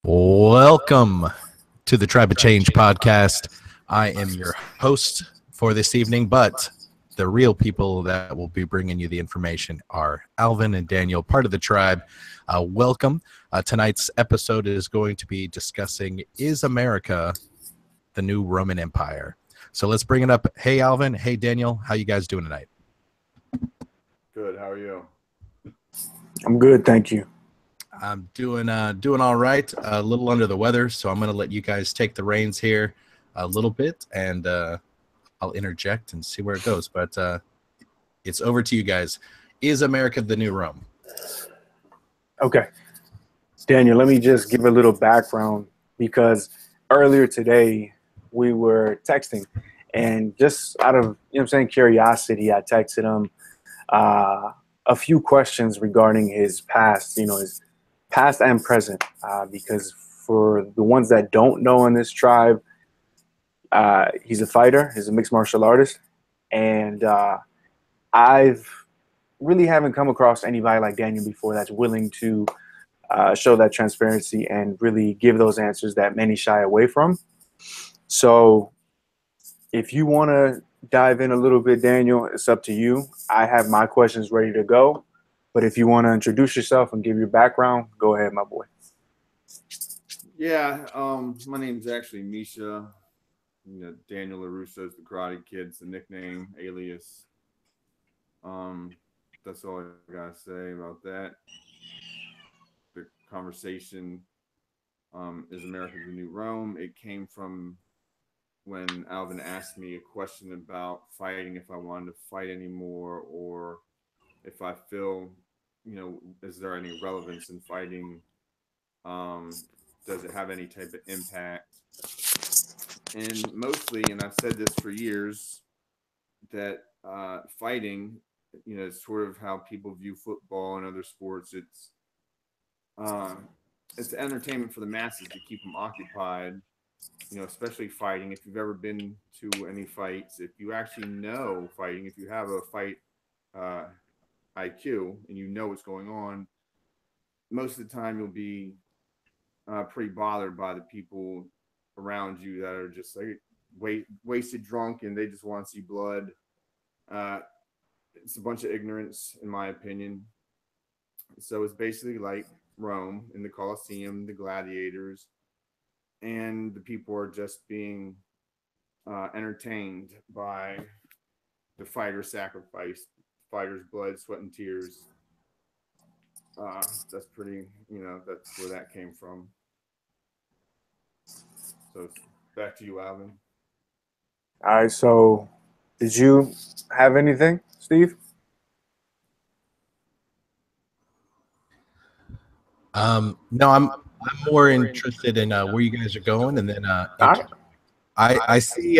Welcome to the Tribe of Change podcast. I am your host for this evening, but the real people that will be bringing you the information are Alvin and Daniel, part of the tribe. Welcome. Tonight's episode is going to be discussing, is America the new Roman Empire? So let's bring it up. Hey, Alvin. Hey, Daniel. How you guys doing tonight? Good. How are you? I'm good, thank you. I'm doing all right. A little under the weather, so I'm going to let you guys take the reins here a little bit, and I'll interject and see where it goes. But it's over to you guys. Is America the new Rome? Okay. Daniel, let me just give a little background because earlier today we were texting and just out of, curiosity, I texted him a few questions regarding his past, his past and present, because for the ones that don't know in this tribe, he's a fighter, he's a mixed martial artist, and I've really haven't come across anybody like Daniel before that's willing to show that transparency and really give those answers that many shy away from. So if you want to dive in a little bit, Daniel, it's up to you. I have my questions ready to go. But if you want to introduce yourself and give your background, go ahead, my boy. Yeah, my name's actually Mischa. Daniel LaRusso's the Karate Kid's the nickname, alias. That's all I gotta say about that. The conversation, is America the new Rome? It came from when Alvin asked me a question about fighting, if I wanted to fight anymore, or if I feel, is there any relevance in fighting? Does it have any type of impact? And mostly, and I've said this for years, that fighting, is sort of how people view football and other sports. It's entertainment for the masses to keep them occupied, especially fighting. If you've ever been to any fights, if you actually know fighting, if you have a fight IQ and you know what's going on, most of the time you'll be pretty bothered by the people around you that are just like wasted drunk and they just want to see blood. It's a bunch of ignorance, in my opinion. So it's basically like Rome in the Colosseum, the Gladiators, and the people are just being entertained by the fighter sacrifice, fighters' blood, sweat, and tears. That's pretty, that's where that came from. So back to you, Alvin. All right, so did you have anything, Steve? No, I'm more interested in where you guys are going, and then All right. I see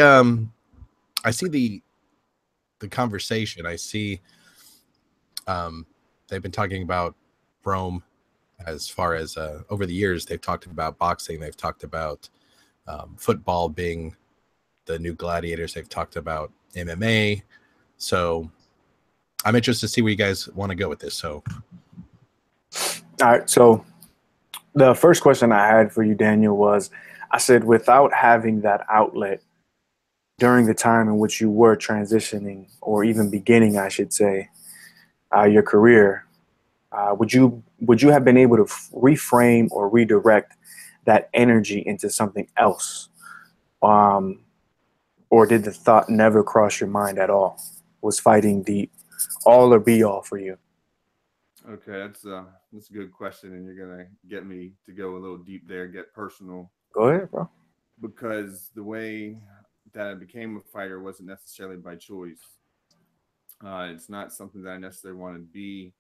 the conversation. I see they've been talking about Rome as far as over the years. They've talked about boxing. They've talked about football being the new Gladiators. They've talked about MMA. So I'm interested to see where you guys want to go with this. So, All right, so the first question I had for you, Daniel, was I said, without having that outlet during the time in which you were transitioning or even beginning, I should say, your career, would you have been able to reframe or redirect that energy into something else? Or did the thought never cross your mind at all? Was fighting the all or be all for you? Okay, that's a good question, and you're gonna get me to go a little deep there, get personal. Go ahead, bro. Because the way that I became a fighter wasn't necessarily by choice. It's not something that I necessarily wanted to be.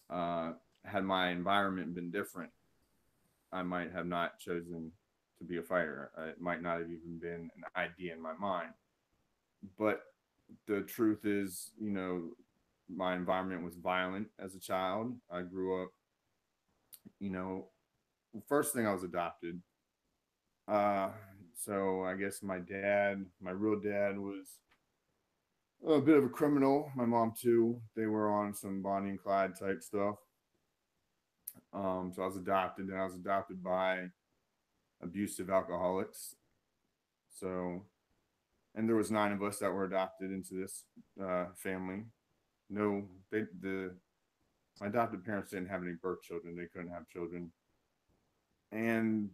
Had my environment been different, I might have not chosen to be a fighter. It might not have even been an idea in my mind. But the truth is, my environment was violent as a child. I grew up, first thing I was adopted. So I guess my real dad was a bit of a criminal. My mom too. They were on some Bonnie and Clyde type stuff. So I was adopted, and I was adopted by abusive alcoholics. So, and there was 9 of us that were adopted into this family. No, my adopted parents didn't have any birth children. They couldn't have children. And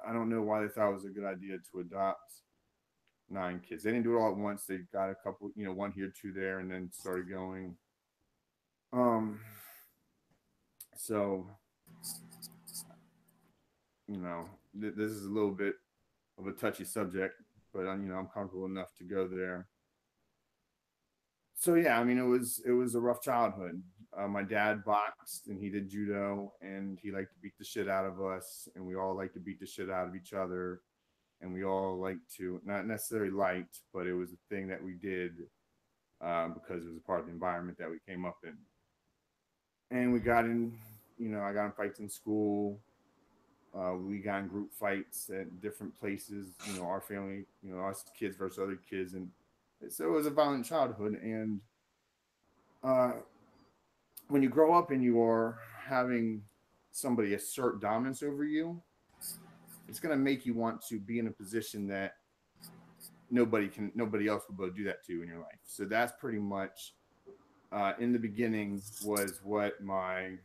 I don't know why they thought it was a good idea to adopt 9 kids. They didn't do it all at once. They got a couple, 1 here, 2 there, and then started going. So, this is a little bit of a touchy subject, but I'm comfortable enough to go there. So yeah, it was a rough childhood. My dad boxed and he did judo, and he liked to beat the shit out of us, and we all liked to beat the shit out of each other, and we all liked to, not necessarily liked, but it was a thing that we did because it was a part of the environment that we came up in. And we got in, I got in fights in school. We got in group fights at different places, our family, us kids versus other kids. And so it was a violent childhood. And when you grow up and you are having somebody assert dominance over you, it's going to make you want to be in a position that nobody else will be able to do that to in your life. So that's pretty much in the beginning was what my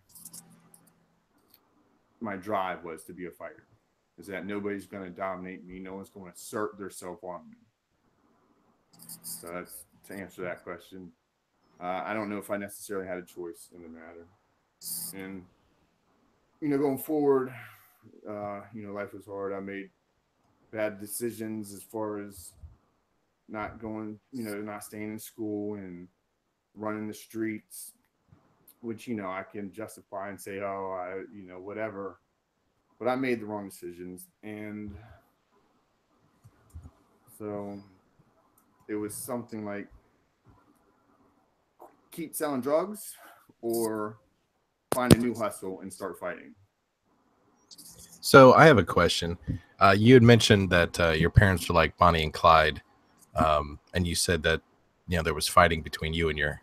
drive was, to be a fighter, is that nobody's going to dominate me. No one's going to assert themselves on me. So that's to answer that question. I don't know if I necessarily had a choice in the matter. And, going forward, life was hard. I made bad decisions as far as not going, not staying in school and running the streets, which, I can justify and say, oh, whatever. But I made the wrong decisions. And so it was something like keep selling drugs or find a new hustle and start fighting. So I have a question. You had mentioned that your parents were like Bonnie and Clyde, and you said that there was fighting between you and your.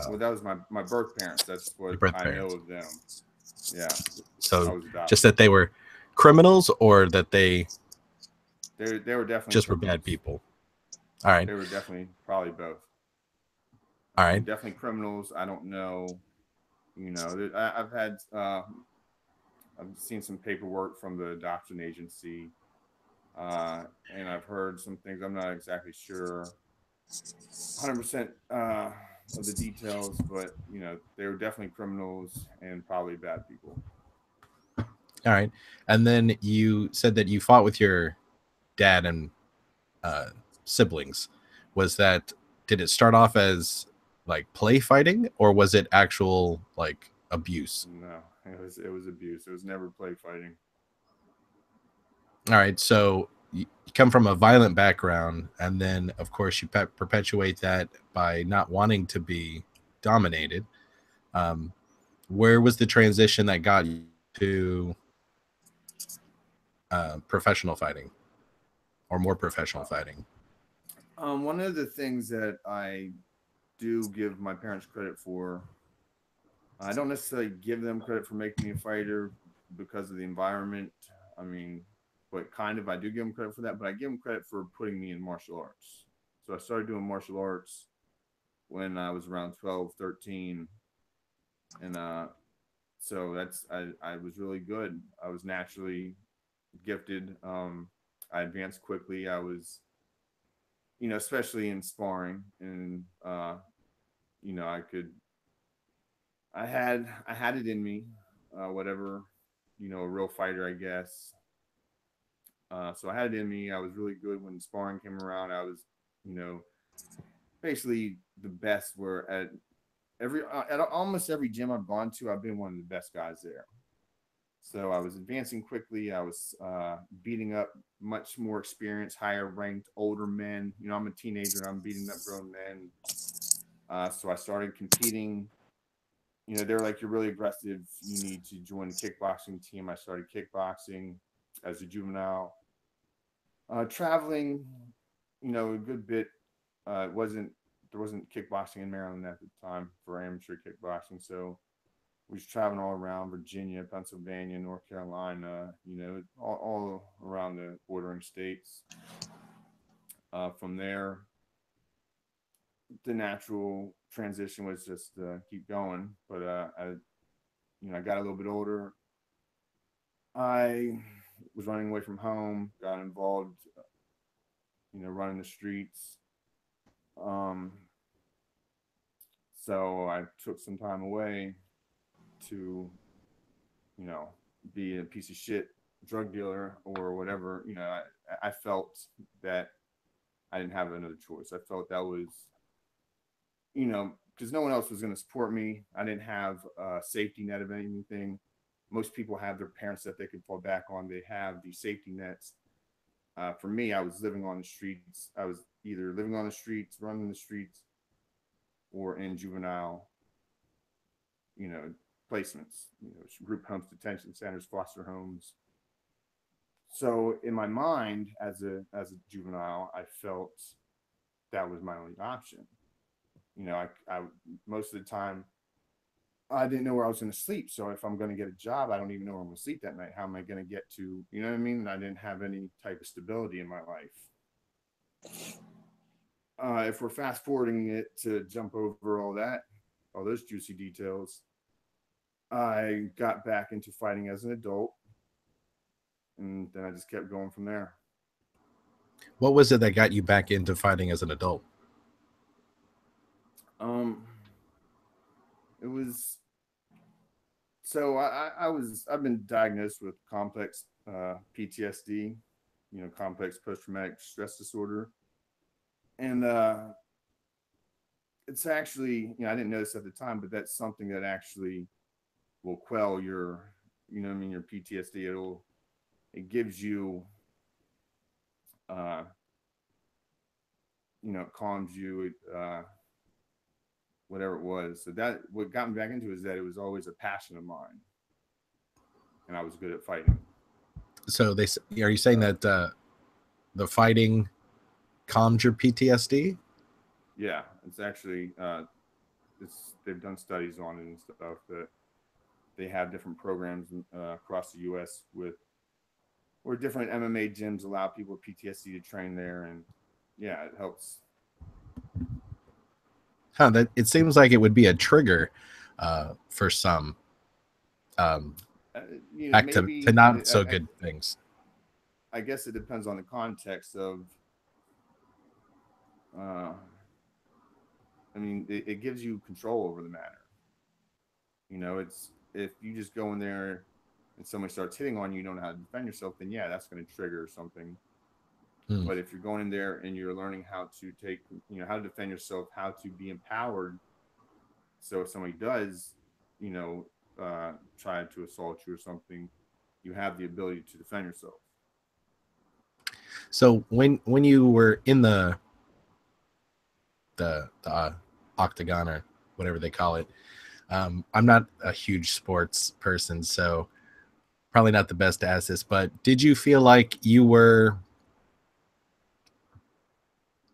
Well, that was my birth parents. That's what I know of them. Yeah. So just that they were criminals, or that they were definitely just were bad people. All right. They were definitely probably both. All right. Definitely criminals. I don't know. I've seen some paperwork from the adoption agency, and I've heard some things. I'm not exactly sure 100% of the details, but they were definitely criminals and probably bad people. All right. And then you said that you fought with your dad and siblings. Did it start off as like play fighting, or was it actual like abuse? No, it was abuse. It was never play fighting. All right. So you come from a violent background, and then of course you perpetuate that by not wanting to be dominated. Where was the transition that got you to professional fighting, or more professional fighting? One of the things that I do give my parents credit for, I don't necessarily give them credit for making me a fighter because of the environment. But kind of, I do give them credit for that, but I give them credit for putting me in martial arts. So I started doing martial arts when I was around 12, 13. And so I was really good. I was naturally gifted. I advanced quickly. I was, especially in sparring, and I had it in me, whatever, a real fighter, I guess. So I had it in me. I was really good when sparring came around. I was, basically the best. Where at almost every gym I've gone to, I've been one of the best guys there. So I was advancing quickly. I was beating up much more experienced, higher ranked, older men. I'm a teenager and I'm beating up grown men. So I started competing. They were like, you're really aggressive. You need to join the kickboxing team. I started kickboxing as a juvenile. Traveling, a good bit. There wasn't kickboxing in Maryland at the time for amateur kickboxing. So was traveling all around Virginia, Pennsylvania, North Carolina, all around the bordering states. From there, the natural transition was just keep going. But I got a little bit older. I was running away from home, got involved, running the streets. So I took some time away to, be a piece of shit drug dealer or whatever. I felt that I didn't have another choice. I felt that was, because no one else was going to support me. I didn't have a safety net of anything. Most people have their parents that they could fall back on. They have these safety nets. For me, I was living on the streets. I was either living on the streets, running the streets, or in juvenile, placements, group homes, detention centers, foster homes. So in my mind, as a juvenile, I felt that was my only option. I most of the time, I didn't know where I was going to sleep. So if I'm going to get a job, I don't even know where I'm going to sleep that night. How am I going to get to, you know what I mean? I didn't have any type of stability in my life. If we're fast forwarding it to jump over all those juicy details, I got back into fighting as an adult, and then I just kept going from there. What was it that got you back into fighting as an adult? It was, so I've been diagnosed with complex PTSD, complex post-traumatic stress disorder. And it's actually, I didn't know this at the time, but that's something that actually will quell your, your PTSD. It gives you, it calms you, whatever it was. So that, what got me back into it is that it was always a passion of mine, and I was good at fighting. So are you saying that the fighting calmed your PTSD? Yeah, it's actually they've done studies on it and stuff, that they have different programs across the U.S. where different MMA gyms allow people with PTSD to train there, and yeah, it helps. That it seems like it would be a trigger for some back to not so good things. I guess it depends on the context of. It gives you control over the matter. It's, if you just go in there and somebody starts hitting on you, you don't know how to defend yourself, then yeah, that's going to trigger something. But if you're going in there and you're learning how to take, how to defend yourself, how to be empowered, so if somebody does, try to assault you or something, you have the ability to defend yourself. So when you were in the octagon or whatever they call it, I'm not a huge sports person, so probably not the best to ask this, but did you feel like you were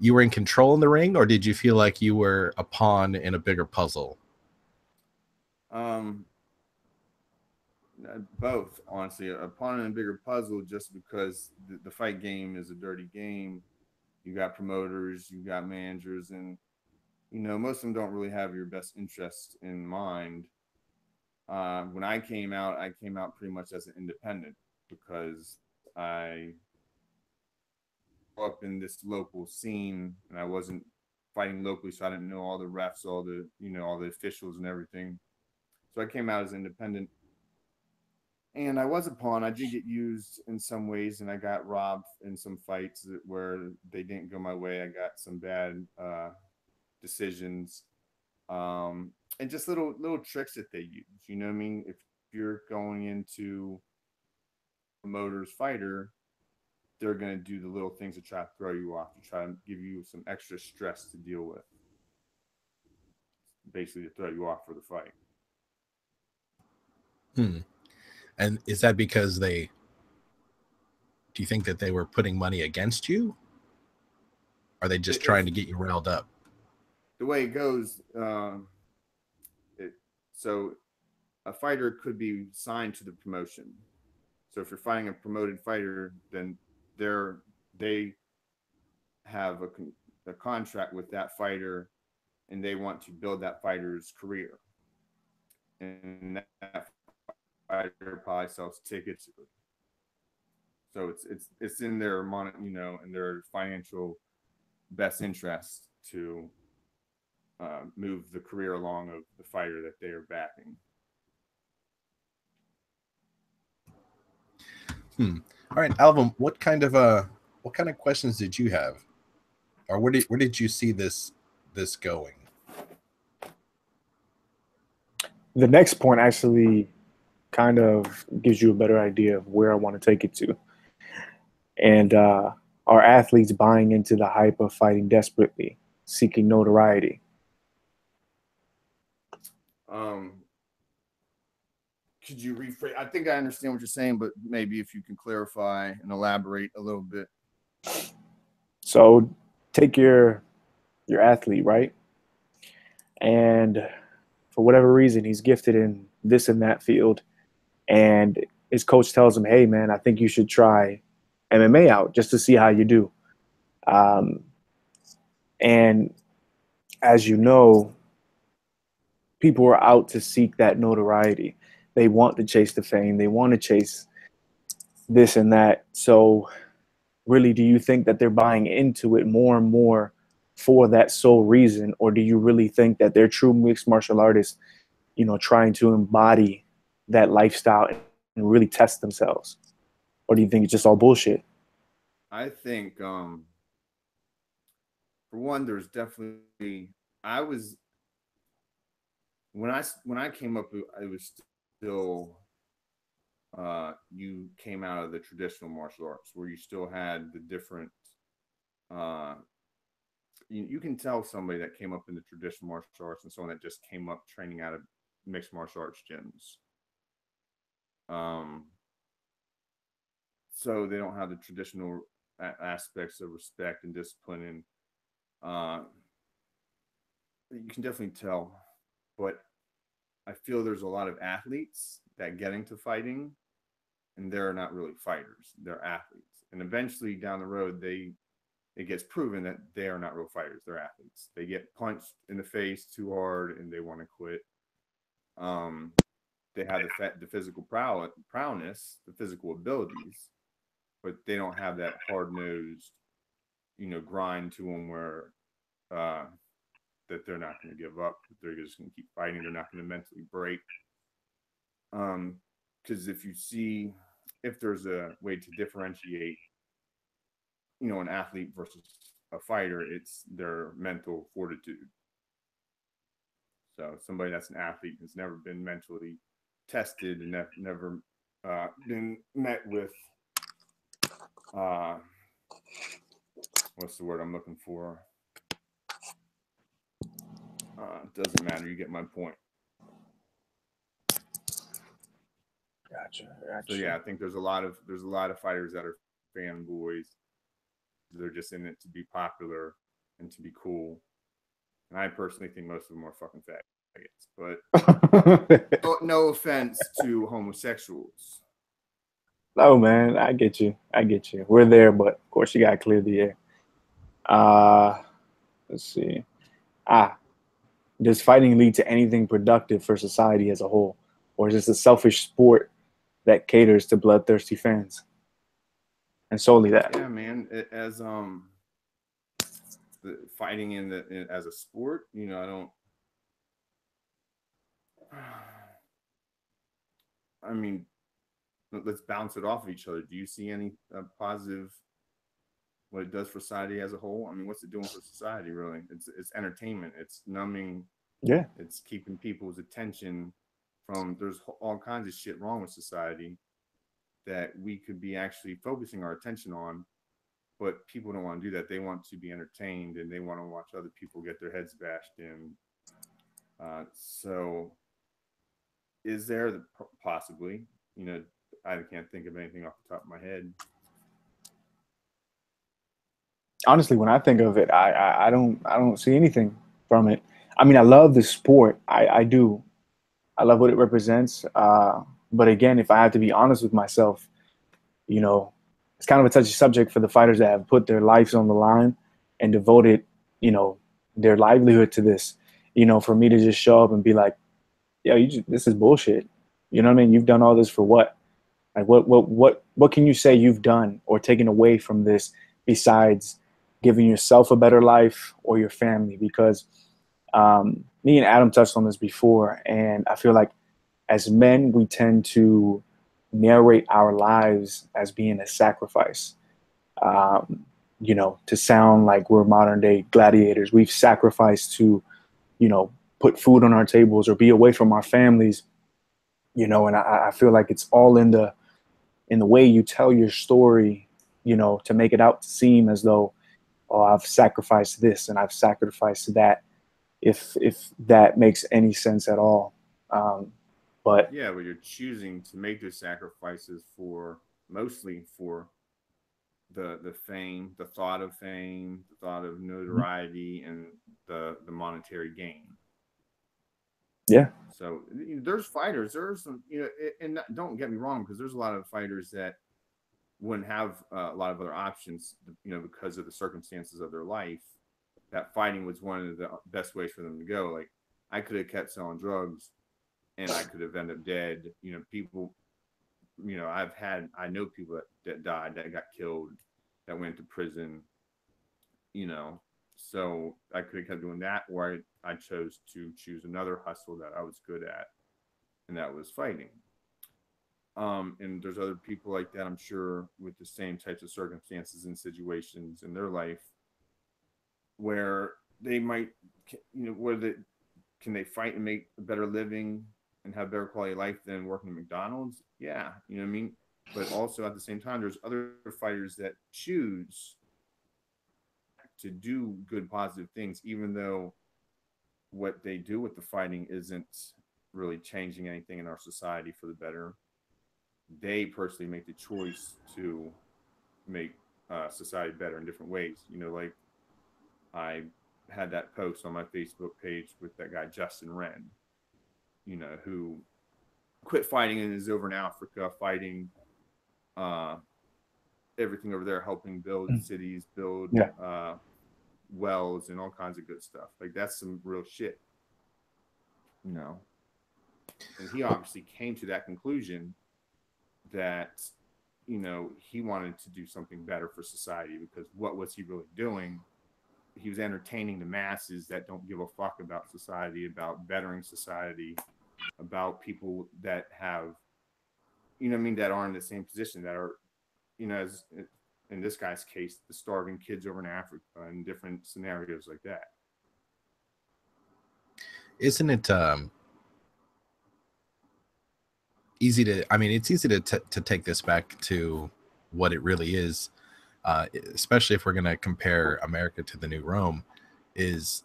in control in the ring, or did you feel like you were a pawn in a bigger puzzle? Both, honestly. A pawn in a bigger puzzle, just because the fight game is a dirty game. You got promoters, you got managers, and most of them don't really have your best interest in mind. When I came out pretty much as an independent, because I grew up in this local scene, and I wasn't fighting locally, so I didn't know all the refs, all the all the officials and everything. So I came out as independent, and I was a pawn. I did get used in some ways, and I got robbed in some fights where they didn't go my way. I got some bad decisions, and just little tricks that they use. You know what I mean? If you're going into a promoter's fighter, they're going to do the little things to try to throw you off, to try to give you some extra stress to deal with, basically to throw you off for the fight. And is that because do you think that they were putting money against you? Or are they just trying to get you riled up? The way it goes, so a fighter could be signed to the promotion. So if you're fighting a promoted fighter, then they have a contract with that fighter, and they want to build that fighter's career. And that fighter probably sells tickets. So it's in their in their financial best interest to move the career along of the fighter that they are backing. All right, Alvin, what kind of questions did you have, or where did you see this going? The next point actually kind of gives you a better idea of where I want to take it to. And are athletes buying into the hype of fighting desperately, seeking notoriety? Could you rephrase? I think I understand what you're saying, but maybe if you can clarify and elaborate a little bit. So take your athlete, right? And for whatever reason, he's gifted in this and that field. And his coach tells him, hey, man, I think you should try MMA out just to see how you do. And as you know, people are out to seek that notoriety. They want to chase the fame. They want to chase this and that. So really, do you think that they're buying into it more and more for that sole reason? Or do you really think that they're true mixed martial artists, trying to embody that lifestyle and really test themselves? Or do you think it's just all bullshit? I think, for one, there's definitely, when I came up, it was still, you came out of the traditional martial arts where you still had the different, you can tell somebody that came up in the traditional martial arts and someone that just came up training out of mixed martial arts gyms. So they don't have the traditional aspects of respect and discipline, and you can definitely tell. But I feel there's a lot of athletes that get into fighting, and they're not really fighters; they're athletes. And eventually, down the road, it gets proven that they are not real fighters; they're athletes. They get punched in the face too hard, and they want to quit. They have the physical prowess, the physical abilities, but they don't have that hard-nosed, grind to them where that they're not going to give up. They're just going to keep fighting. They're not going to mentally break. Because if there's a way to differentiate, an athlete versus a fighter, it's their mental fortitude. So somebody that's an athlete has never been mentally tested and never been met with what's the word I'm looking for? Doesn't matter. You get my point. Gotcha. So yeah, I think there's a lot of fighters that are fanboys. They're just in it to be popular and to be cool. And I personally think most of them are fucking faggots. But no offense to homosexuals. No, man, I get you. We're there, but of course you gotta clear the air. Let's see. Does fighting lead to anything productive for society as a whole? Or is this a selfish sport that caters to bloodthirsty fans? And solely that. Yeah, man. As the fighting as a sport, I mean, let's bounce it off of each other. Do you see any positive what it does for society as a whole? I mean, what's it doing for society, really? It's entertainment. It's numbing. Yeah. It's keeping people's attention from, there's all kinds of shit wrong with society that we could be actually focusing our attention on, but people don't want to do that. They want to be entertained and they want to watch other people get their heads bashed in. So is there possibly, I can't think of anything off the top of my head. Honestly, when I think of it, I don't see anything from it. I mean, I love the sport. I do. I love what it represents. But again, if I have to be honest with myself, you know, it's kind of a touchy subject for the fighters that have put their lives on the line and devoted, you know, their livelihood to this. You know, for me to just show up and be like, "Yo, this is bullshit." You know what I mean? You've done all this for what? Like, what can you say you've done or taken away from this besides giving yourself a better life or your family? Because me and Adam touched on this before, and I feel like as men, we tend to narrate our lives as being a sacrifice. You know, to sound like we're modern day gladiators. We've sacrificed to, you know, put food on our tables or be away from our families, you know, and I feel like it's all in the way you tell your story, you know, to make it out to seem as though, oh, I've sacrificed this and I've sacrificed that, if that makes any sense at all. But yeah, but you're choosing to make those sacrifices mostly for the fame, the thought of fame, the thought of notoriety, and the monetary gain. Yeah. So there's fighters, there's some, you know, and don't get me wrong, because there's a lot of fighters that wouldn't have a lot of other options, you know, because of the circumstances of their life. That fighting was one of the best ways for them to go. Like, I could have kept selling drugs and I could have ended up dead. You know, people, you know, I know people that died, that got killed, that went to prison, you know. So I could have kept doing that, or I chose to choose another hustle that I was good at, and that was fighting. And there's other people like that, I'm sure, with the same types of circumstances and situations in their life where they might, you know, can they fight and make a better living and have better quality of life than working at McDonald's? Yeah, you know what I mean? But also at the same time, there's other fighters that choose to do good, positive things, even though what they do with the fighting isn't really changing anything in our society for the better. They personally make the choice to make society better in different ways. You know, like I had that post on my Facebook page with that guy, Justin Wren, you know, who quit fighting and is over in Africa fighting everything over there, helping build cities, build wells and all kinds of good stuff. Like, that's some real shit, you know. And he obviously came to that conclusion that, you know, he wanted to do something better for society, because what was he really doing? He was entertaining the masses that don't give a fuck about society, about bettering society, about people that have, you know what I mean, that are in the same position, that are, you know, as in this guy's case, the starving kids over in Africa and different scenarios like that. Isn't it easy to, I mean, it's easy to take this back to what it really is, especially if we're going to compare America to the New Rome, is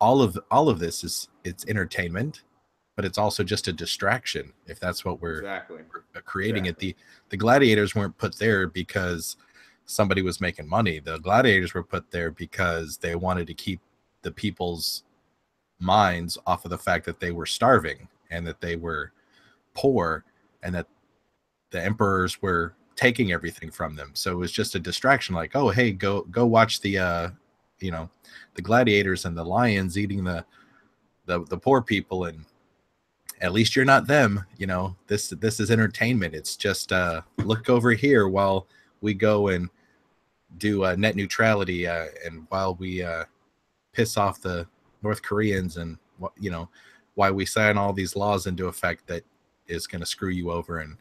all of this is, it's entertainment, but it's also just a distraction, if that's what we're creating it. The gladiators weren't put there because somebody was making money. The gladiators were put there because they wanted to keep the people's minds off of the fact that they were starving and that they were poor and that the emperors were taking everything from them. So it was just a distraction, like, oh, hey, go watch the you know, the gladiators and the lions eating the poor people, and at least you're not them. You know, this is entertainment. It's just look over here while we go and do net neutrality, and while we piss off the North Koreans, and, you know, why we sign all these laws into effect that is going to screw you over and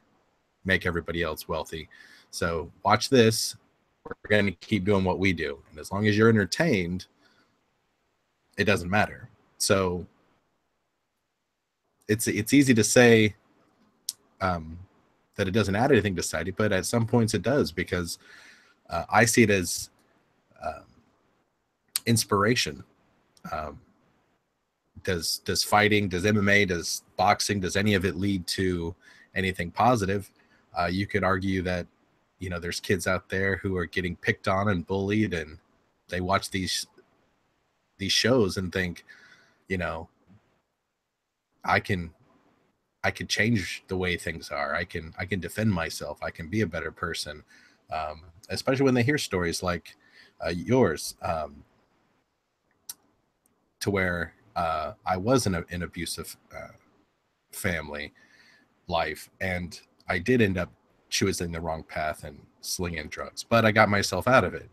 make everybody else wealthy. So watch this. We're going to keep doing what we do, and as long as you're entertained, it doesn't matter. So it's easy to say that it doesn't add anything to society, but at some points it does, because I see it as inspiration. Does fighting, does MMA, does boxing, does any of it lead to anything positive? You could argue that, you know, there's kids out there who are getting picked on and bullied, and they watch these shows and think, you know, I can change the way things are. I can defend myself. I can be a better person. Especially when they hear stories like yours, to where I was in an abusive family life, and I did end up choosing the wrong path and slinging drugs, but I got myself out of it,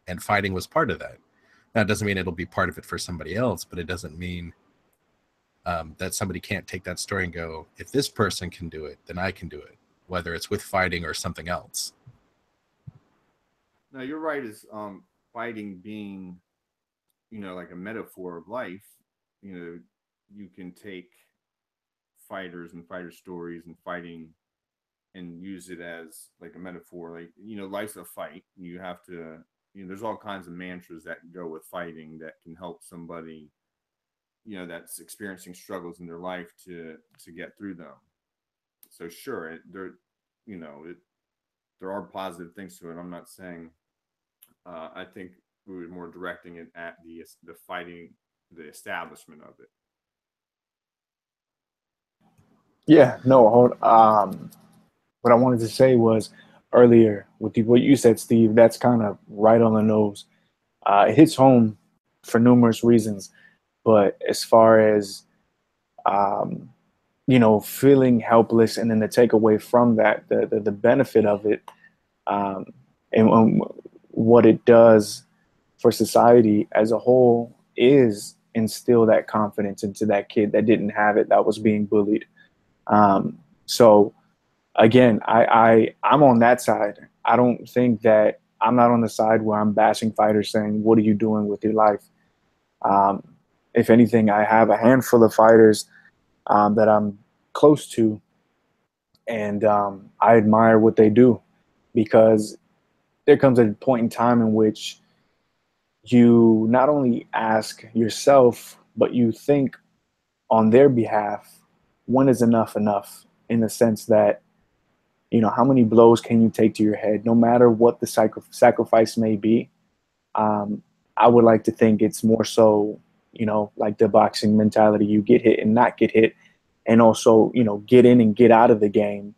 and fighting was part of that. Now, it doesn't mean it'll be part of it for somebody else, but it doesn't mean that somebody can't take that story and go, if this person can do it, then I can do it, whether it's with fighting or something else. No, you're right. Is fighting being, like a metaphor of life. You can take fighters and fighter stories and fighting and use it as like a metaphor. Like, life's a fight. You have to, there's all kinds of mantras that go with fighting that can help somebody, that's experiencing struggles in their life to get through them. So sure, there are positive things to it. I'm not saying, I think we were more directing it at the fighting, the establishment of it. Yeah, no, what I wanted to say was earlier with what you said, Steve, that's kind of right on the nose. It hits home for numerous reasons, but as far as, feeling helpless and then the takeaway from that, the benefit of it, and what it does for society as a whole is instill that confidence into that kid that didn't have it, that was being bullied. So again, I'm on that side. I don't think that I'm not on the side where I'm bashing fighters saying, what are you doing with your life? If anything, I have a handful of fighters that I'm close to, and I admire what they do, because there comes a point in time in which you not only ask yourself, but you think on their behalf, when is enough, in the sense that, how many blows can you take to your head, no matter what the sacrifice may be. I would like to think it's more so, like the boxing mentality, you get hit and not get hit, and also, get in and get out of the game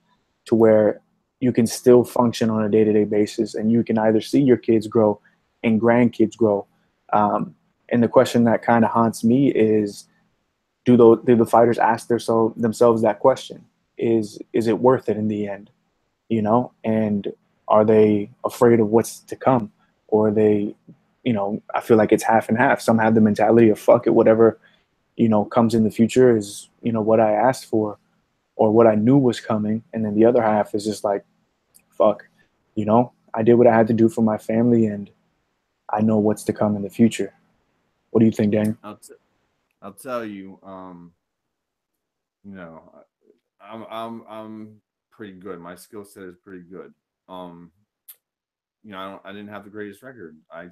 to where you can still function on a day-to-day basis, and you can either see your kids grow and grandkids grow. And the question that kind of haunts me is, do the fighters ask themselves that question? Is it worth it in the end? And are they afraid of what's to come? Or are they, I feel like it's half and half. Some have the mentality of fuck it, whatever, comes in the future is, what I asked for or what I knew was coming. And then the other half is just like, fuck, I did what I had to do for my family, and I know what's to come in the future. What do you think, Daniel? I'll tell you, I'm pretty good. My skill set is pretty good. I didn't have the greatest record. I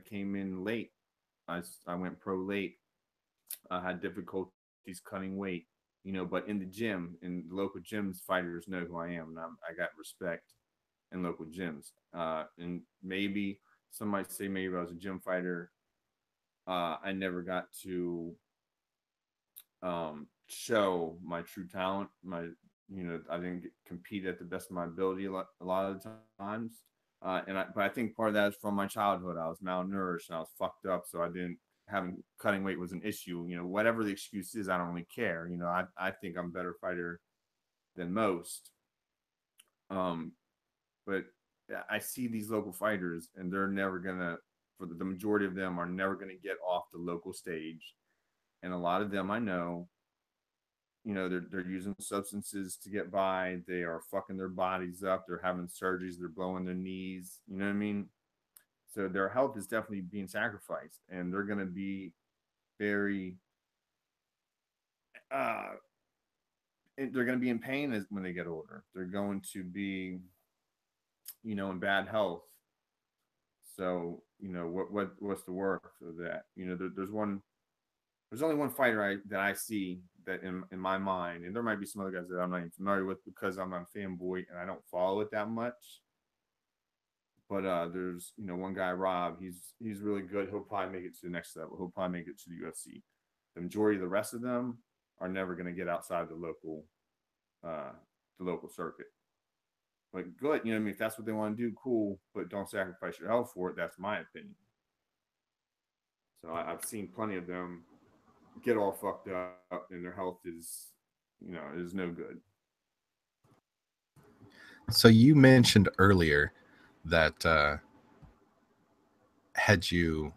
came in late. I went pro late. I had difficulties cutting weight, but in the gym, in the local gyms, fighters know who I am, and I got respect in local gyms. And maybe some might say maybe I was a gym fighter. I never got to show my true talent. I didn't compete at the best of my ability a lot of the times. But I think part of that is from my childhood. I was malnourished and I was fucked up, so having cutting weight was an issue. Whatever the excuse is, I don't really care. I think I'm a better fighter than most. But I see these local fighters, and they're never gonna, for the majority of them, are never gonna get off the local stage. And a lot of them I know, they're using substances to get by. They are fucking their bodies up. They're having surgeries. They're blowing their knees. You know what I mean? So their health is definitely being sacrificed, and they're going to be very, they're going to be in pain when they get older. They're going to be, in bad health. So, what's the worth of that? There's only one fighter that I see that in my mind, and there might be some other guys that I'm not even familiar with because I'm not a fanboy and I don't follow it that much. But there's one guy, Rob. He's really good. He'll probably make it to the next level. He'll probably make it to the UFC. The majority of the rest of them are never going to get outside the local circuit. But good, you know what I mean? If that's what they want to do, cool, but don't sacrifice your health for it. That's my opinion. So I've seen plenty of them get all fucked up and their health is, you know, is no good. So you mentioned earlier that had you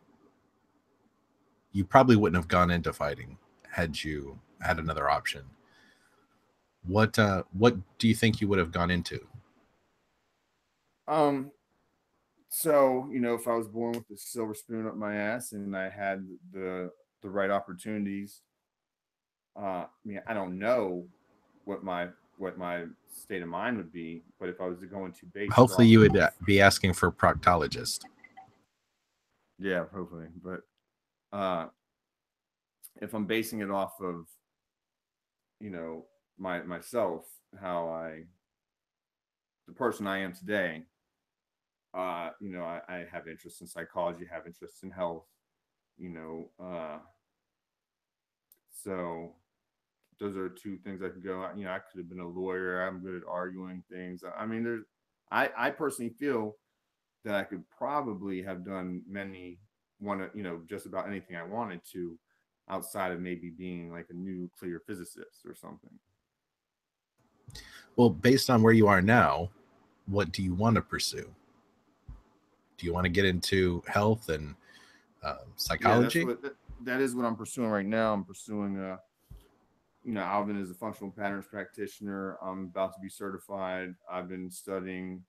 probably wouldn't have gone into fighting had you had another option. What do you think you would have gone into? So, you know, if I was born with a silver spoon up my ass and I had the right opportunities, I mean, I don't know what my state of mind would be, but if I was going to base hopefully you would be asking for a proctologist. Yeah, hopefully. But if I'm basing it off of, you know, myself, the person I am today, you know, I have interest in psychology, have interest in health, you know, so those are two things I could go. You know, I could have been a lawyer. I'm good at arguing things. I mean, I personally feel that I could probably have done you know, just about anything I wanted to, outside of maybe being like a nuclear physicist or something. Well, based on where you are now, what do you want to pursue? Do you want to get into health and psychology? Yeah, that is what I'm pursuing right now. I'm pursuing you know, Alvin is a functional patterns practitioner. I'm about to be certified. I've been studying.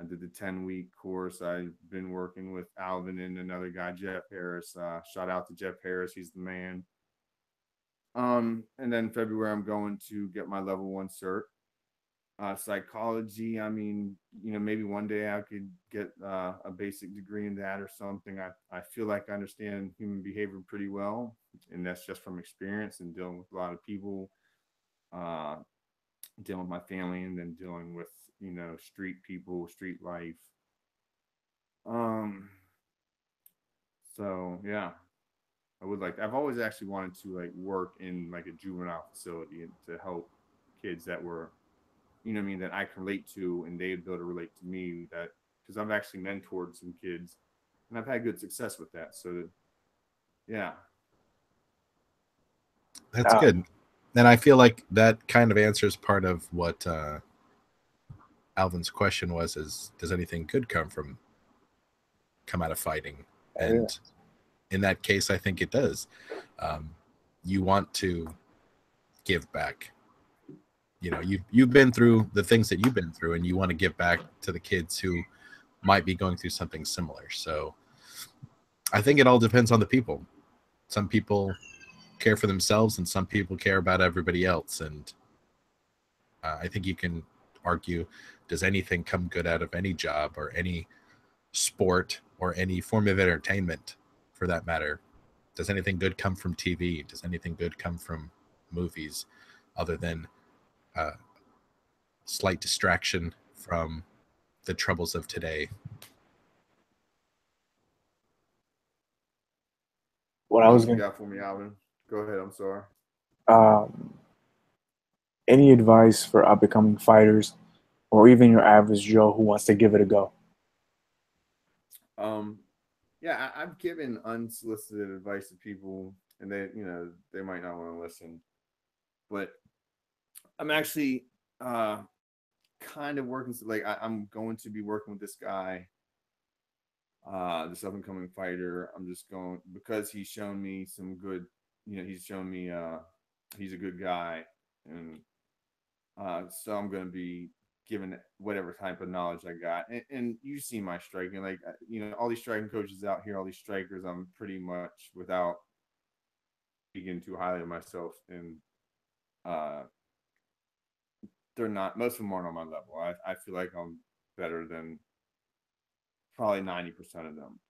I did the 10-week course. I've been working with Alvin and another guy, Jeff Harris. Shout out to Jeff Harris. He's the man. And then February, I'm going to get my level 1 cert. Psychology, I mean, you know, maybe one day I could get a basic degree in that or something. I feel like I understand human behavior pretty well, and that's just from experience and dealing with a lot of people, dealing with my family, and then dealing with, you know, street people, street life. So yeah, I've always actually wanted to like work in like a juvenile facility and to help kids that were, you know what I mean, that I can relate to and they'd be able to relate to me, that because I've actually mentored some kids and I've had good success with that. So yeah. That's good. And I feel like that kind of answers part of what Alvin's question was, is does anything good come out of fighting? And in that case, I think it does. You want to give back. You know, you've been through the things that you've been through, and you want to give back to the kids who might be going through something similar. So I think it all depends on the people. Some people care for themselves and some people care about everybody else. And I think you can argue, does anything come good out of any job or any sport or any form of entertainment for that matter? Does anything good come from TV? Does anything good come from movies other than slight distraction from the troubles of today? What I was going to got for me, Alvin? Go ahead. I'm sorry. Any advice for up and coming fighters, or even your average Joe who wants to give it a go? Yeah, I've given unsolicited advice to people, and they, you know, they might not want to listen, but I'm actually kind of working. Like I'm going to be working with this guy, this up and coming fighter. I'm just going because he's shown me some good, you know, he's shown me he's a good guy, and so I'm going to be given whatever type of knowledge I got. And you see my striking, like, you know, all these striking coaches out here, all these strikers, I'm pretty much, without speaking too highly of myself, and they're not, most of them aren't on my level. I feel like I'm better than probably 90% of them.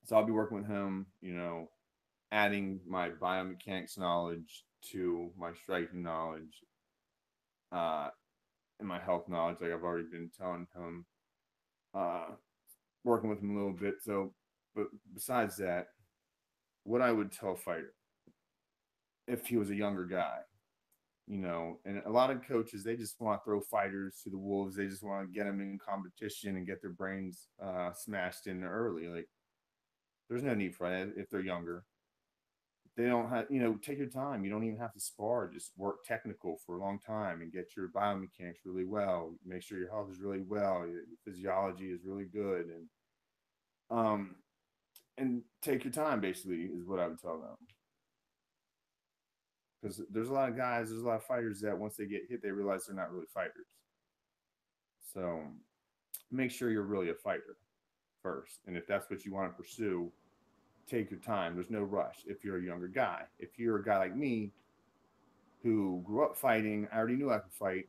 So I'll be working with him, you know, adding my biomechanics knowledge to my striking knowledge, and my health knowledge, like I've already been telling him, working with him a little bit. So, but besides that, what I would tell a fighter if he was a younger guy, and a lot of coaches, they just want to throw fighters to the wolves. They just want to get them in competition and get their brains smashed in early. Like, there's no need for that if they're younger. They don't have, take your time. You don't even have to spar. Just work technical for a long time and get your biomechanics really well. Make sure your health is really well. Your physiology is really good. And take your time, basically, is what I would tell them. Because there's a lot of guys, there's a lot of fighters that once they get hit, they realize they're not really fighters. So make sure you're really a fighter first. And if that's what you want to pursue, take your time. There's no rush if you're a younger guy. If you're a guy like me who grew up fighting, I already knew I could fight,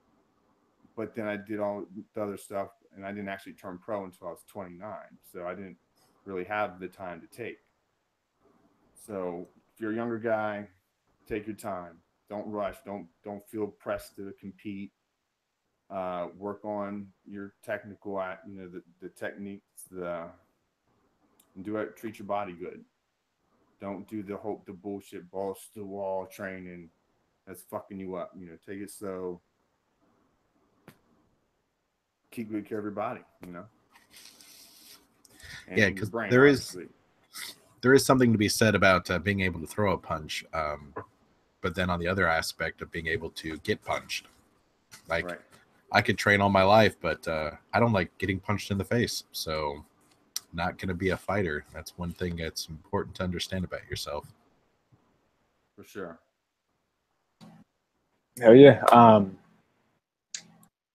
but then I did all the other stuff, and I didn't actually turn pro until I was 29. So I didn't really have the time to take. So if you're a younger guy, take your time. Don't rush. Don't feel pressed to compete. Work on your technical, the techniques. Treat your body good. Don't do the bullshit balls to the wall training that's fucking you up. Take it slow. Keep good care of your body. And Yeah, because brain, there obviously. is something to be said about being able to throw a punch. But then on the other aspect of being able to get punched, like Right. I could train all my life, but I don't like getting punched in the face. So not going to be a fighter. That's one thing that's important to understand about yourself. For sure. Hell yeah. I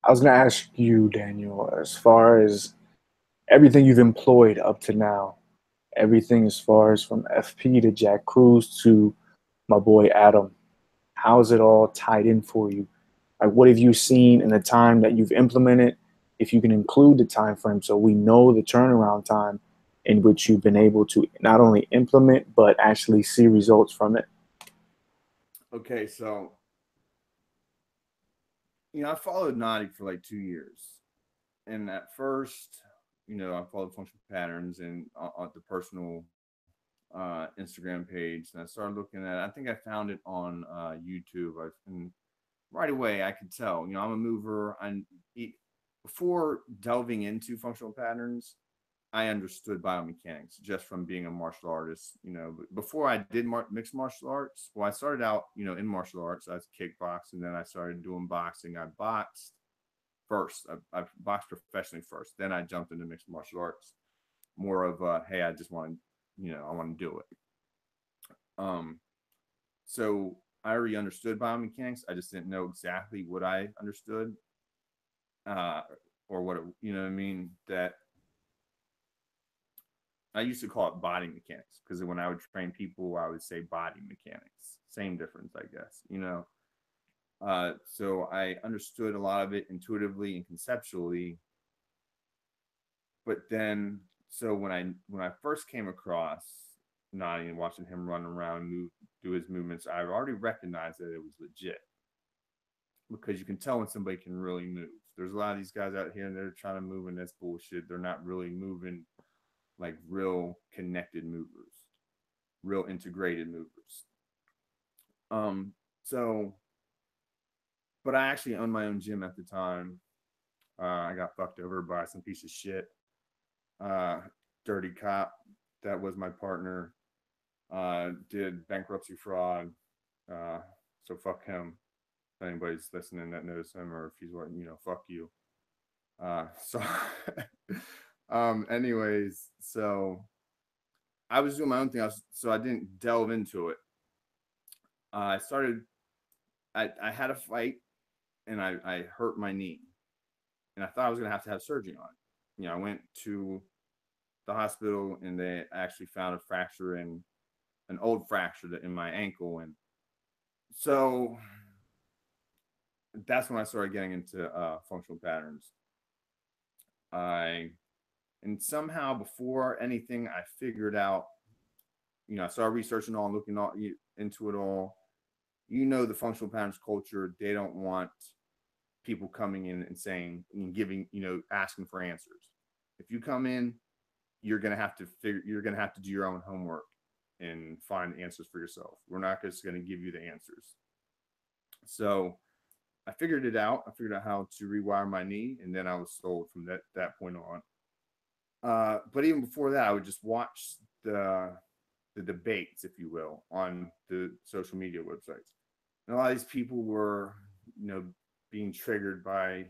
was going to ask you, Daniel, as far as everything you've employed up to now, everything as far as from FP to Jack Cruz to my boy Adam, how's it all tied in for you? Like, what have you seen in the time that you've implemented? If you can include the time frame, so we know the turnaround time in which you've been able to not only implement but actually see results from it. Okay, so I followed Naughty for like 2 years, and at first, I followed functional patterns and on the personal Instagram page, and I started looking at it. I think I found it on YouTube. And right away I could tell. I'm a mover. Before delving into functional patterns, I understood biomechanics just from being a martial artist. Before I did mixed martial arts, well, I started out, in martial arts. I was kickboxing, then I started doing boxing. I boxed first. I boxed professionally first. Then I jumped into mixed martial arts. More of hey, I just want to, I want to do it. So I already understood biomechanics. I just didn't know exactly what I understood, or what what I mean. That I used to call it body mechanics, because when I would train people, I would say body mechanics. Same difference, I guess. So I understood a lot of it intuitively and conceptually. But then, so when I first came across Nani and watching him run around, do his movements, I already recognized that it was legit, because you can tell when somebody can really move. There's a lot of these guys out here and they're trying to move, and that's bullshit. They're not really moving like real connected movers, real integrated movers. But I actually owned my own gym at the time. I got fucked over by some piece of shit, dirty cop that was my partner. Did bankruptcy fraud. So fuck him. If anybody's listening that knows him, or if he's what, fuck you. So anyways, so I was doing my own thing. So I didn't delve into it. I had a fight, and I hurt my knee, and I thought I was going to have surgery on it. I went to the hospital, and they actually found a fracture, in an old fracture in my ankle. And so that's when I started getting into functional patterns. And somehow, before anything, I figured out, I started researching all and looking all into it all. The functional patterns culture, they don't want people coming in and saying and giving, asking for answers. If you come in, you're going to have to do your own homework. and find answers for yourself. We're not just going to give you the answers. So I figured it out. I figured out how to rewire my knee, and then I was sold from that point on. But even before that, I would just watch the debates, if you will, on the social media websites. And a lot of these people were, being triggered by,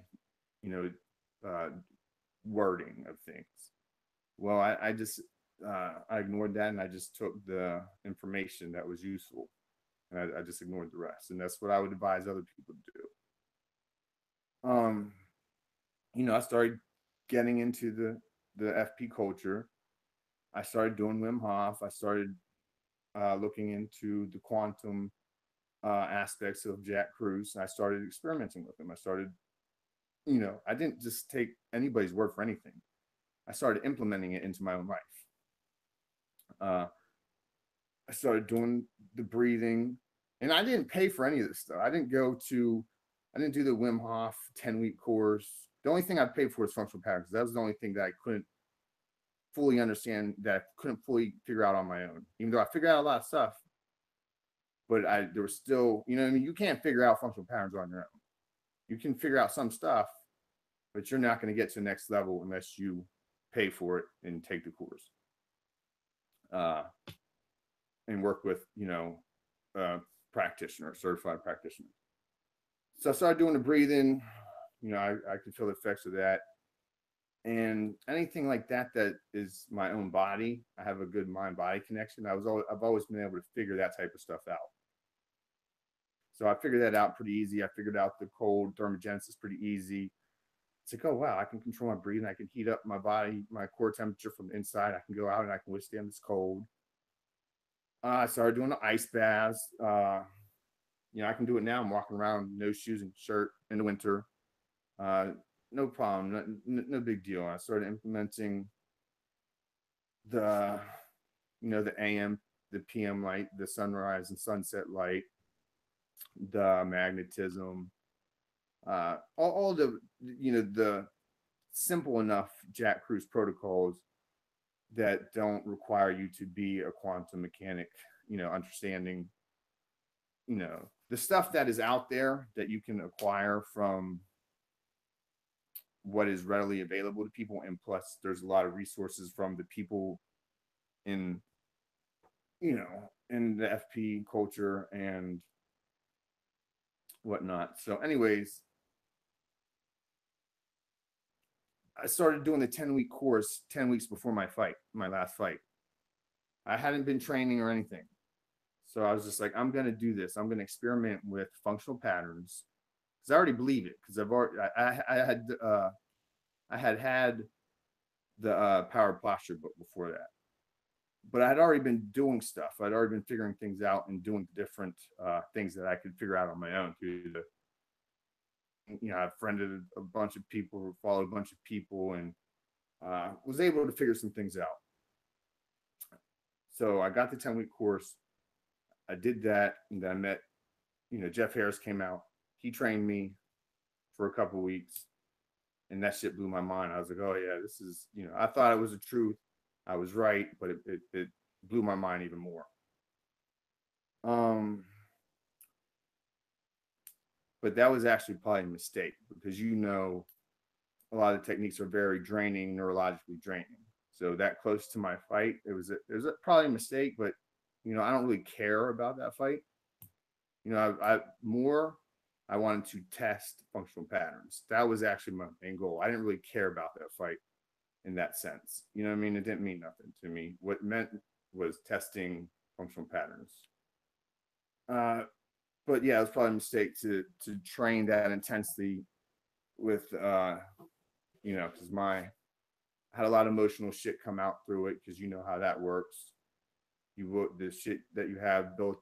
wording of things. Well, I just I ignored that, and I just took the information that was useful, and I just ignored the rest. And that's what I would advise other people to do. I started getting into the FP culture. I started doing Wim Hof. I started looking into the quantum aspects of Jack Kruse. I started experimenting with him. I started, I didn't just take anybody's word for anything. I started implementing it into my own life. I started doing the breathing, and I didn't pay for any of this stuff. I didn't do the Wim Hof 10-week course. The only thing I paid for was functional patterns. That was the only thing that I couldn't fully understand, that I couldn't fully figure out on my own, even though I figured out a lot of stuff. But there was still, you can't figure out functional patterns on your own. You can figure out some stuff, but you're not going to get to the next level unless you pay for it and take the course. And work with, certified practitioner. So I started doing the breathing. I could feel the effects of that. And anything like that is my own body. I have a good mind-body connection. I've always been able to figure that type of stuff out. So I figured that out pretty easy. I figured out the cold thermogenesis pretty easy. It's like, oh, wow, I can control my breathing. I can heat up my body, my core temperature from the inside. I can go out and I can withstand this cold. I started doing the ice baths. I can do it now. I'm walking around, no shoes and shirt in the winter. No problem. No big deal. I started implementing the AM, the PM light, the sunrise and sunset light, the magnetism, all the the simple enough Jack Kruse protocols that don't require you to be a quantum mechanic, understanding, the stuff that is out there that you can acquire from what is readily available to people. And plus there's a lot of resources from the people in the FP culture and whatnot. So anyways, I started doing the 10-week course 10 weeks before my last fight. I hadn't been training or anything. So I was just like, I'm going to do this. I'm going to experiment with functional patterns, because I already believe it, because I had the Power Posture book before that. But I had already been doing stuff. I'd already been figuring things out and doing different things that I could figure out on my own. I friended a bunch of people, followed a bunch of people, and was able to figure some things out. So I got the 10-week course. I did that, and then I met, Jeff Harris came out. He trained me for a couple of weeks, and that shit blew my mind. I was like, oh yeah, this is, I thought it was the truth. I was right, but it blew my mind even more. But that was actually probably a mistake, because a lot of the techniques are very draining, neurologically draining. So that close to my fight, it was probably a mistake, but I don't really care about that fight. I wanted to test functional patterns. That was actually my main goal. I didn't really care about that fight in that sense. You know what I mean? It didn't mean nothing to me. What it meant was testing functional patterns. But yeah, it was probably a mistake to train that intensely with, because I had a lot of emotional shit come out through it, because you know how that works. The shit that you have built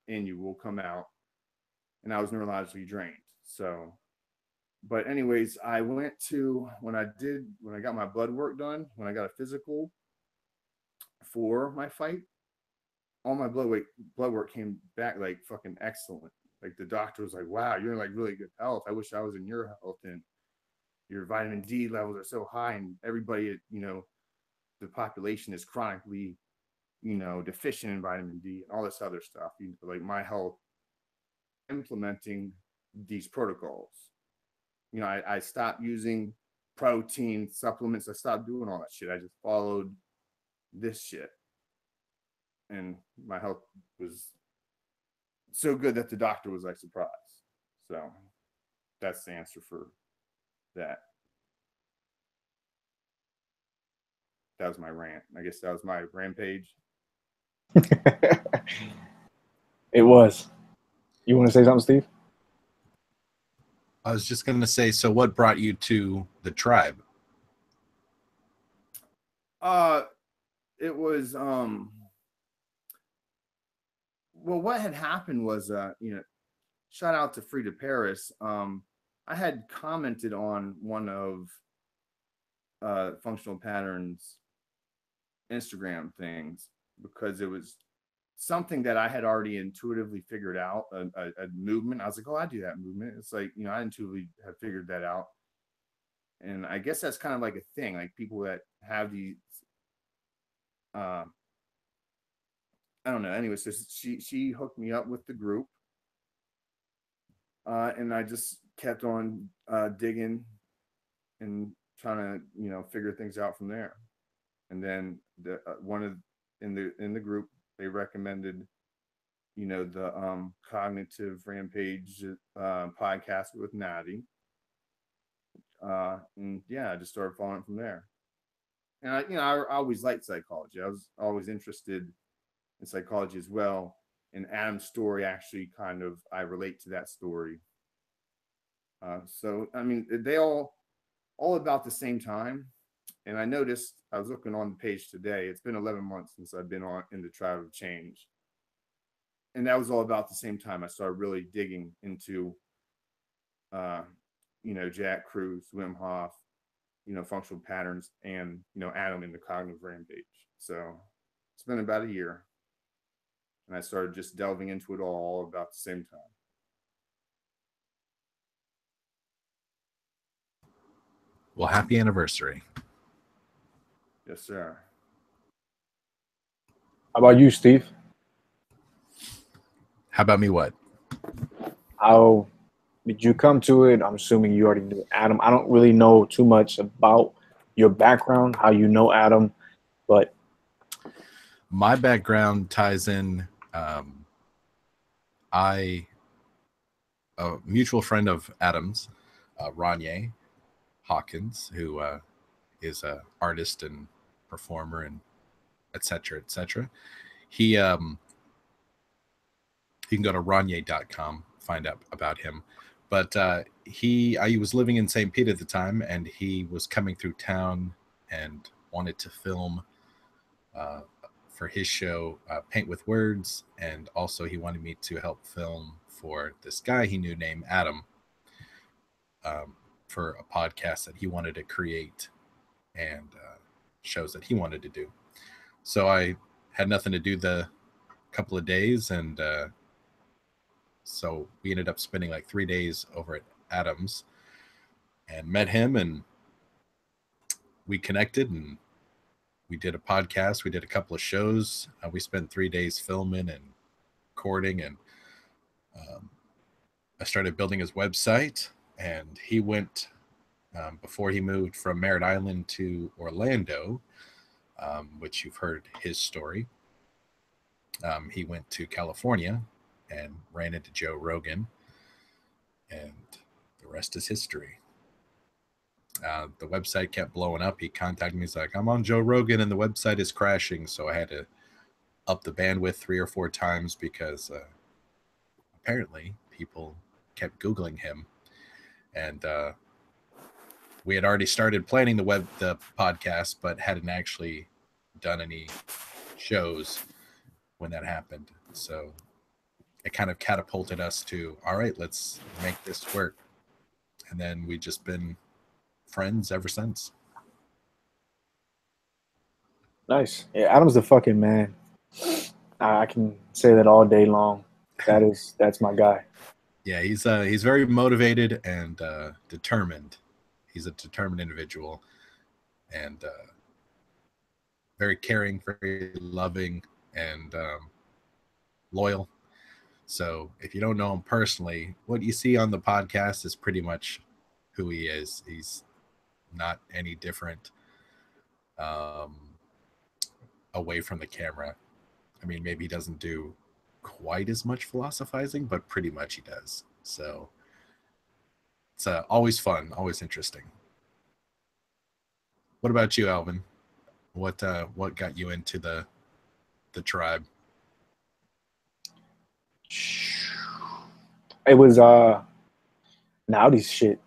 in you will come out, and I was neurologically drained. So, but anyways, I went to, when I got my blood work done, when I got a physical for my fight, all my blood work came back like fucking excellent. Like the doctor was like, wow, you're in like really good health. I wish I was in your health, and your vitamin D levels are so high, and everybody, the population is chronically deficient in vitamin D and all this other stuff. Like my health, implementing these protocols. I stopped using protein supplements. I stopped doing all that shit. I just followed this shit. And my health was so good that the doctor was like surprised. So that's the answer for that. That was my rant. I guess that was my rampage. It was. You want to say something, Steve? I was just going to say, so what brought you to the tribe? It was well, what had happened was shout out to Frida Paris. I had commented on one of Functional Patterns Instagram things because it was something that I had already intuitively figured out, a movement. I was like, oh, I do that movement. It's like, I intuitively have figured that out. And I guess that's kind of like a thing, like people that have these, I don't know. Anyway, so she hooked me up with the group. And I just kept on digging and trying to, figure things out from there. And then in the group, they recommended, the Cognitive Rampage podcast with Natty. And yeah, I just started following from there. And I always liked psychology. I was always interested in psychology as well. And Adam's story actually I relate to that story. So, I mean, they all about the same time. And I noticed, I was looking on the page today, it's been 11 months since I've been in the Tribe of Change. And that was all about the same time I started really digging into, Jack Kruse, Wim Hof, Functional Patterns, and, Adam in the Cognitive Rampage. So it's been about a year. And I started just delving into it all about the same time. Well, happy anniversary. Yes, sir. How about you, Steve? How about me? What? How did you come to it? I'm assuming you already knew Adam. I don't really know too much about your background, how you know Adam, but My background ties in. A mutual friend of Adam's, Ronye Hawkins, who is an artist and performer and et cetera, et cetera. He, you can go to ronye.com, find out about him. But I was living in St. Pete at the time, and he was coming through town and wanted to film for his show, Paint with Words. And also he wanted me to help film for this guy he knew named Adam, for a podcast that he wanted to create and shows that he wanted to do. So I had nothing to do the couple of days, and so we ended up spending like 3 days over at Adam's and met him, and we connected, and we did a podcast. We did a couple of shows. We spent 3 days filming and recording, and I started building his website, and he went, before he moved from Merritt Island to Orlando, which you've heard his story. He went to California and ran into Joe Rogan, and the rest is history. The website kept blowing up. He contacted me. He's like, I'm on Joe Rogan and the website is crashing. So I had to up the bandwidth 3 or 4 times because apparently people kept Googling him. And we had already started planning the podcast, but hadn't actually done any shows when that happened. So it kind of catapulted us to, all right, let's make this work. And then we've just been friends ever since. nice. Yeah, Adam's the fucking man. I can say that all day long. That's my guy. Yeah, he's very motivated and determined. He's a determined individual, and very caring, very loving. and loyal. So if you don't know him personally, what you see on the podcast is pretty much who he is. He's not any different away from the camera. I mean, maybe he doesn't do quite as much philosophizing, but pretty much he does. So it's always fun, always interesting. What about you, Alvin? What got you into the tribe? It was Naughty's shit.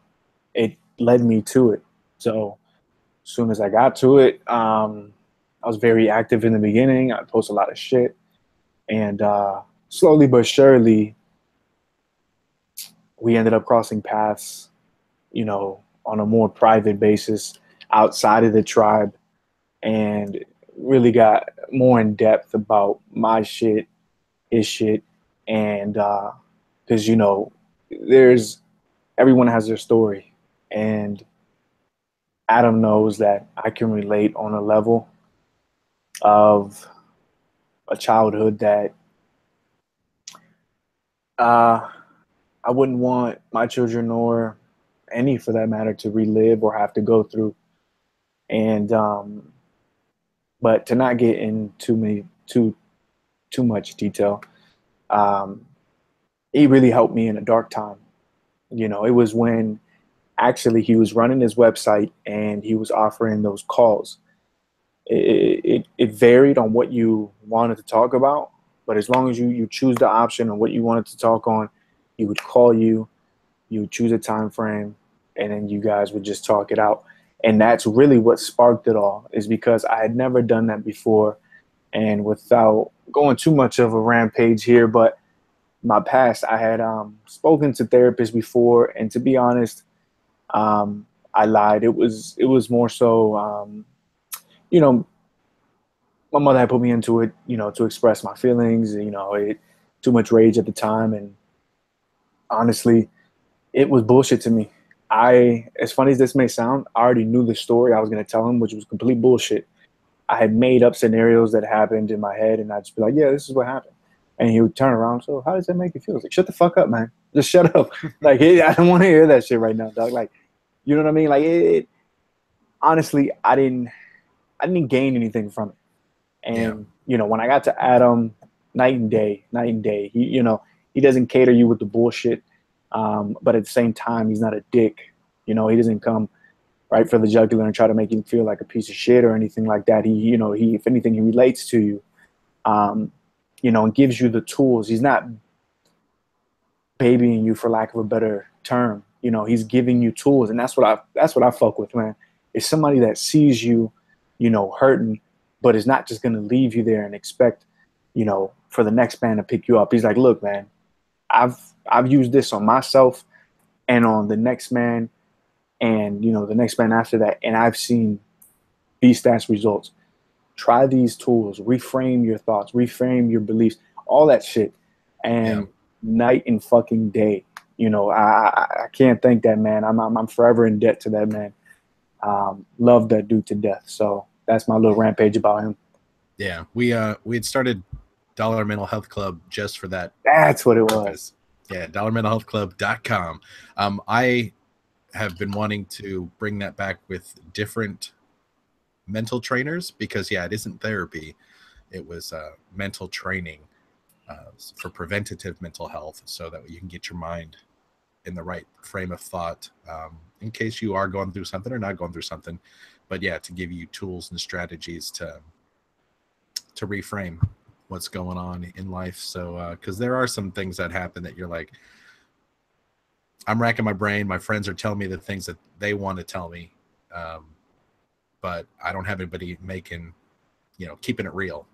It led me to it. So as soon as I got to it, I was very active in the beginning. I post a lot of shit, and slowly but surely, we ended up crossing paths, you know, on a more private basis outside of the tribe, and really got more in depth about my shit, his shit, and because you know, everyone has their story, and Adam knows that I can relate on a level of a childhood that I wouldn't want my children or any for that matter to relive or have to go through. And but to not get into too much detail, he really helped me in a dark time. You know, it was when actually he was running his website and he was offering those calls. It varied on what you wanted to talk about, but as long as you choose the option on what you wanted to talk on, he would call you, you would choose a time frame, and then you guys would just talk it out. And that's really what sparked it all, is because I had never done that before. And without going too much of a rampage here, but my past, I had spoken to therapists before, and to be honest, I lied. It was more so, you know, my mother had put me into it, you know, to express my feelings. You know, too much rage at the time, and honestly, it was bullshit to me. As funny as this may sound, I already knew the story I was going to tell him, which was complete bullshit. I had made up scenarios that happened in my head, and I'd just be like, yeah, this is what happened. And he would turn around, so how does that make you feel? I was like, shut the fuck up, man. Just shut up. Like, I don't want to hear that shit right now, dog. Like, you know what I mean? Like, honestly, I didn't gain anything from it. And, you know, when I got to Adam, night and day. He, you know, he doesn't cater you with the bullshit. But at the same time, he's not a dick. You know, he doesn't come right for the jugular and try to make you feel like a piece of shit or anything like that. He if anything, he relates to you, you know, and gives you the tools. He's not babying you, for lack of a better term. You know, he's giving you tools, and that's what I fuck with, man. It's somebody that sees you, you know, hurting, but is not just gonna leave you there and expect, you know, for the next man to pick you up. He's like, look, man, I've used this on myself and on the next man, and, you know, the next man after that, and I've seen these stats results. Try these tools, reframe your thoughts, reframe your beliefs, all that shit. And night and fucking day, you know, I can't thank that man. I'm forever in debt to that man. Love that dude to death. So that's my little rampage about him. Yeah, we had started Dollar Mental Health Club just for that. That's what it was. Yeah, dollarmentalhealthclub.com. I have been wanting to bring that back with different mental trainers, because it isn't therapy. It was mental training for preventative mental health, so that you can get your mind in the right frame of thought in case you are going through something or not going through something. But yeah, to give you tools and strategies to reframe what's going on in life. So because there are some things that happen that you're like, I'm racking my brain, my friends are telling me the things that they want to tell me, but I don't have anybody making, you know, keeping it real.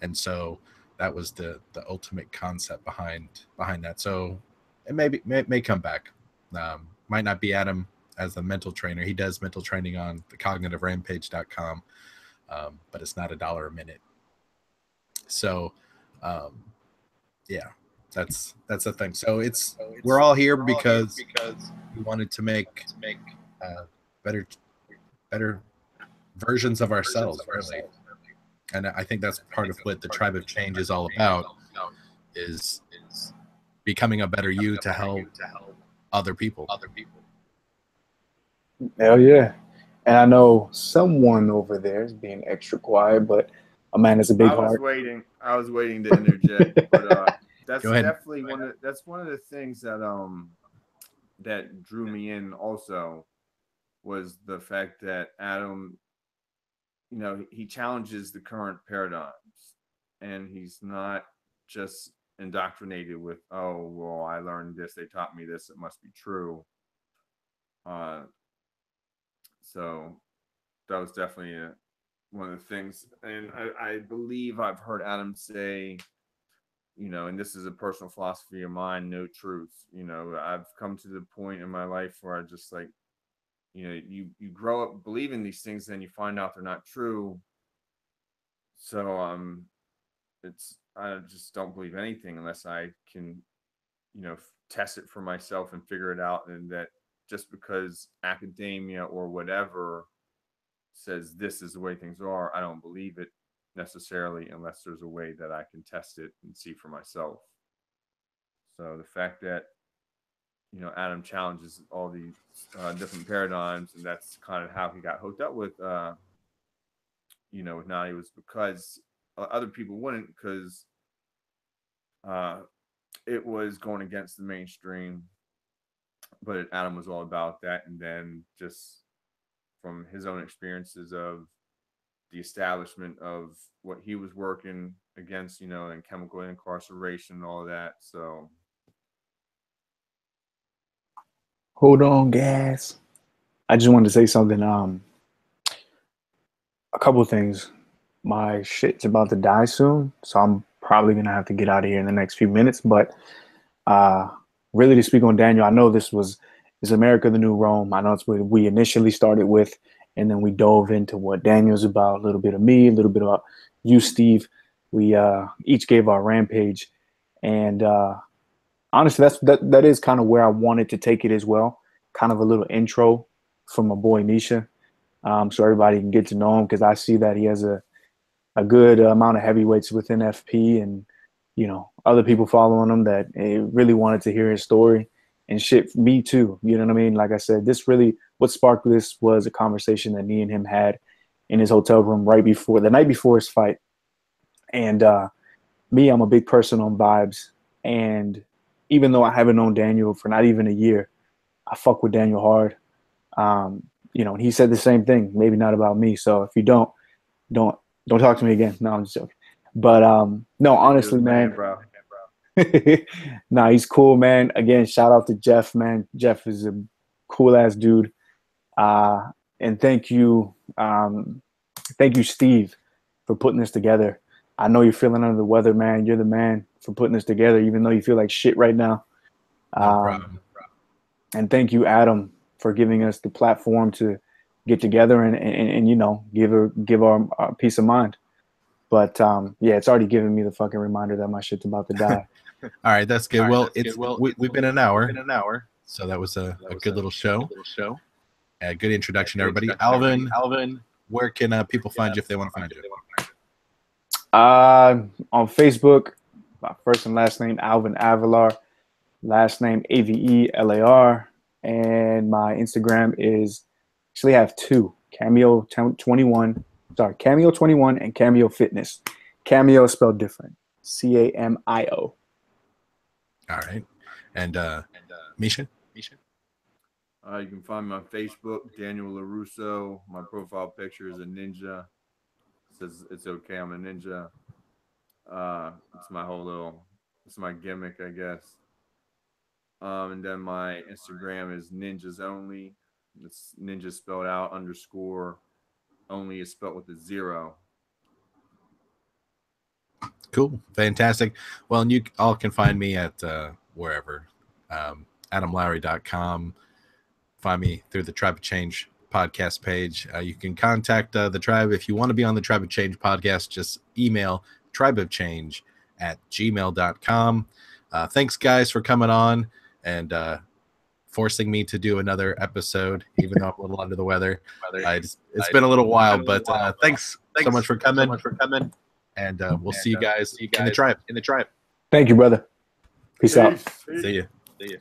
And so that was the ultimate concept behind that. So it may come back. Might not be Adam as the mental trainer. He does mental training on the Cognitive Rampage.com, but it's not $1 a minute. So that's the thing. So we're all here because we wanted to make better versions of ourselves, really. And I think that's part of what the Tribe of Change is all about, is becoming a better you to help other people. Hell yeah. And I know someone over there is being extra quiet, but a man is a big heart. I was waiting to interject, but that's Go ahead. definitely one of the things that drew me in also was the fact that Adam, he challenges the current paradigms, and he's not just indoctrinated with, oh, well, I learned this, they taught me this, it must be true. So that was definitely one of the things. And I believe I've heard Adam say, and this is a personal philosophy of mine, no truth. I've come to the point in my life where I just like, you grow up believing these things, then you find out they're not true. So I just don't believe anything unless I can, test it for myself and figure it out. And that just because academia or whatever says this is the way things are, I don't believe it necessarily unless there's a way that I can test it and see for myself. So the fact that Adam challenges all these different paradigms, and that's kind of how he got hooked up with with Nadi, was because other people wouldn't, because it was going against the mainstream, but Adam was all about that. And then just from his own experiences of the establishment of what he was working against, and chemical incarceration and all of that. So Hold on, gas. I just wanted to say something. A couple of things. My shit's about to die soon, so I'm probably gonna have to get out of here in the next few minutes. But really, to speak on Daniel, I know is America the New Rome. I know it's what we initially started with, and then we dove into what Daniel's about, a little bit of me, a little bit about you, Steve. We each gave our rampage, and honestly, that is kind of where I wanted to take it as well. Kind of a little intro from my boy Mischa, so everybody can get to know him, because I see that he has a good amount of heavyweights within FP, and other people following him that really wanted to hear his story, and shit, me too. You know what I mean? Like I said, what sparked this was a conversation that me and him had in his hotel room the night before his fight. And I'm a big person on vibes, and even though I haven't known Daniel for not even a year, I fuck with Daniel hard. And he said the same thing, maybe not about me. So if you don't talk to me again. No, I'm just joking. But no, honestly, man, bro. Nah, he's cool, man. Again, shout out to Jeff, man. Jeff is a cool ass dude. And thank you, Steve, for putting this together. I know you're feeling under the weather, man. You're the man for putting this together, even though you feel like shit right now. No problem. And thank you, Adam, for giving us the platform to get together and give our peace of mind. But it's already given me the fucking reminder that my shit's about to die. All right, that's good. We've been an hour, so that was a good little show. A good introduction, everybody. Alvin, where can people find you if they want to find you? On Facebook, my first and last name Alvin Avelar, last name Avelar, and my Instagram is actually I have two, Cameo 21 and Cameo Fitness. Cameo is spelled different, Camio. All right, and Mischa. You can find me on Facebook, Daniel LaRusso. My profile picture is a ninja. It says it's okay, I'm a ninja. It's my gimmick, I guess. And then my Instagram is ninjas only. It's ninja spelled out, _ only is spelled with a 0. Cool, fantastic. Well, and you all can find me at wherever, AdamLowry.com. Find me through the Tribe of Change podcast page. You can contact the tribe if you want to be on the Tribe of Change podcast. Just email tribeofchange@gmail.com. Thanks, guys, for coming on and forcing me to do another episode, even though I'm a little under the weather. It's been a little while, but thanks so much for coming. And we'll see you guys in the tribe. Thank you, brother. Peace out. Peace. See you.